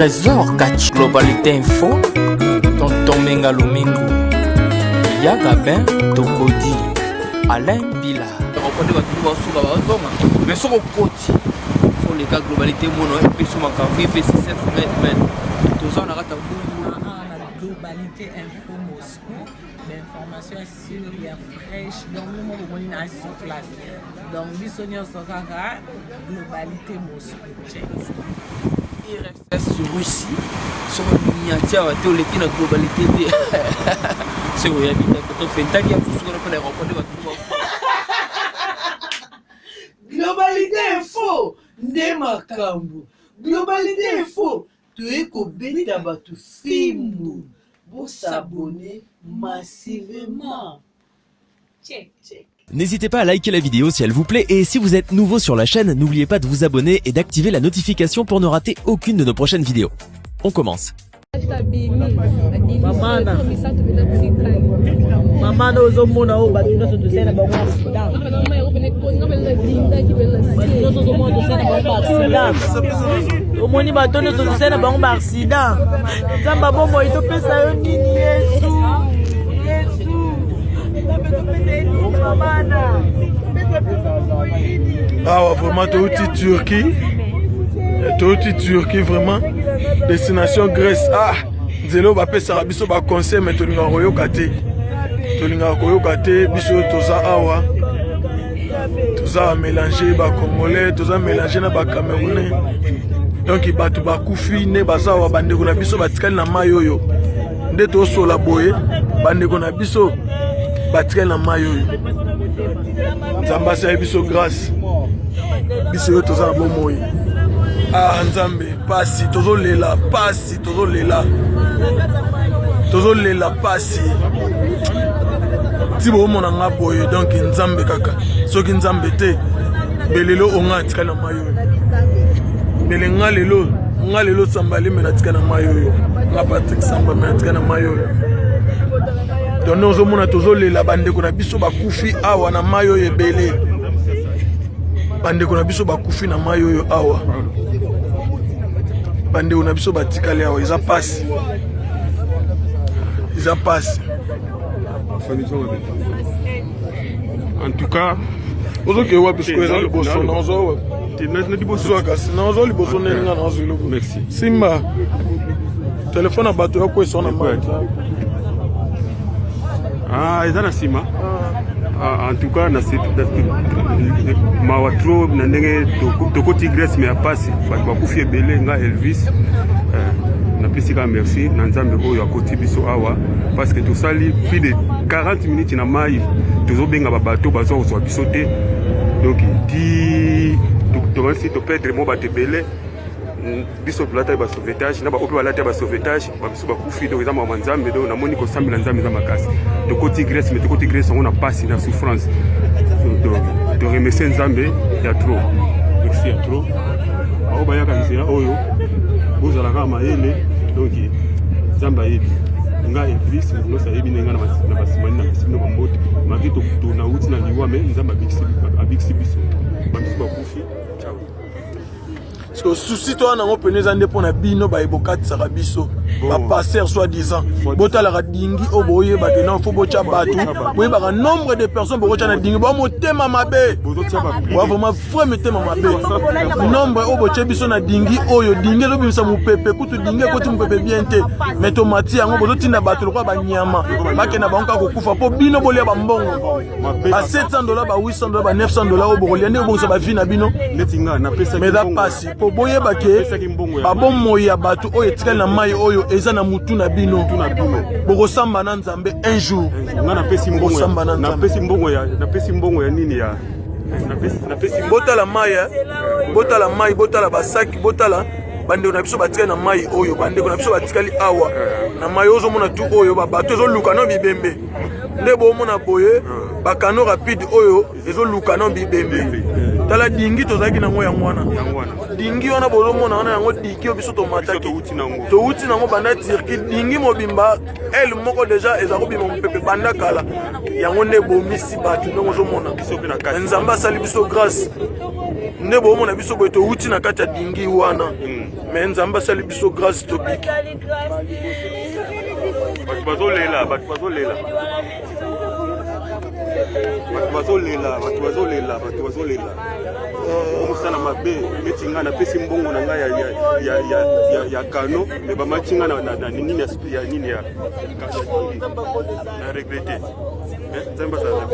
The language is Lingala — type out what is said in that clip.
Trésor Kachi Globalité Info Tonton Menga Lumingo Yaga Ben Tokodi Alain Bila Rekonde batu basuka bazonga mais soko koti faut les gars Globalité mono et puis sur ma café puis c'est 7 mètres tout ça on a raté Globalité Info Moscou, l'information sûre et fraîche, donc nous avons sur place. Donc, Bissonio Sokaka, Globalité Moscou. RSS sur Russie, sur une miniature, tu as la globalité. C'est vrai, tu as fait un tag, tu as rencontré. Globalité Info, Nemakambu. Globalité Info. Tu es kobeta batu filmu pour s'abonner massivement. Check. N'hésitez pas à liker la vidéo si elle vous plaît et si vous êtes nouveau sur la chaîne, n'oubliez pas de vous abonner et d'activer la notification pour ne rater aucune de nos prochaines vidéos. On commence. Maman ozo mona o batu no so sena ba ngwa accident. Omoni batu no so sena ba ngwa accident. Zamba bombo ito pesa yo nini Yesu. Ah ouais, vraiment Turquie vraiment destination Grèce. Ah Zelo va faire ça biso ba conseil mais tolinga koyoka te biso toza awa toza mélanger ba congolais toza mélanger na ba camerounais donc batu bakufi ne baza wa bandeko na biso batikali na mai oyo nde tosola boye bandeko na biso batikali na mai oyo nzambe asali biso grâce biso yo toza na bomoi. Ah nzambe pasi tozolela pasi ti bomona nga boye donc nzambe kaka soki nzambe te belelo onga atika na mai oyo bele nga lelo sambali me natika na mai oyo nga Patrick Samba me natika na mai oyo donc ozomona tozolela bandeko na biso bakufi awa na mai oyo ebele bandeko na biso bakufi na mai oyo awa bandeko na biso batikali awa eza pasi en tout cas merci Simba téléphone à bateau quoi son ah eza na sima en tout cas na mawatro na ndenge tokoti Grèce mais apasi bakufi ebele nga Elvis na pisika merci na nzambe oyo akoti biso awa parce que tosali plus de 40 minutes na mai tozobenga babato bazo kozwa biso te donc di tokanisi toperdre mo bato ebele biso tolata ba sauvetage na baope balata ba sauvetage babiso bakufi donc eza mwa nzambe donc namoni kosambela nzambe eza makasi tokoti Grèce mais tokoti Grèce yango na pasi na souffrance de remercier nzambe ya trop merci ya trop bao bayaka nzela oyo bozalaka mayele donc nzambe ayebi nga Elvis nyonso ayebi nenga na basimani na bisino bambote maki tonauti na liwa me nzambe abikisi biso babiso bakufi ciao. Parce que souci toi na ngopeneza nde pona bino ba ebokatisa biso ba passer soi-disant botala ka dingi oboye ba ke non faut bocha batu boye ba nombre de personnes bocha na dingi ba motema mabe wa vraiment foi motema mabe nombre oboche biso na dingi oyo dingi zo bimisa mupepe kutu dingi ko ti mupepe bien te mais tomati yango bozotinda batu lokwa ba nyama ba ke na banka ko kufa po bino bolia ba mbongo ba $700 ba $800 ba $900 obolia ne obongisa ba vie na bino netinga na pesa mais da pasi po boye ba ke ba bomoi ya batu oyo etikali na mai oyo eza na mutu na bino bokosamba na nzambe un jour nga napesi mbongo ya nini ya napesi botala mai botala basaki botala bandeko na biso batikali na mai oyo bandeko na biso batikali awa na mai ozomona tu oyo babato ezoluka no bibembe nde bomona boye bakano rapide oyo ezoluka no bibembe tala dingi tozalaki nango yango wana dingi wana bozomona wana yango diki oyo biso tomataki touti nango banda Turquie dingi mobimba ele moko deja eza kobima mopepe banda kala yango nde bomisi bato ndenge ozomona nzambe asali biso grâce nde bomona biso boye touti na kati ya dingi wana me nzambe asali biso grâce tobiki bato bazolela omusana mabe neti nga napesi mbongo na ngai ya kano me bamati nga na nini ya nini ya regrete nzambe asala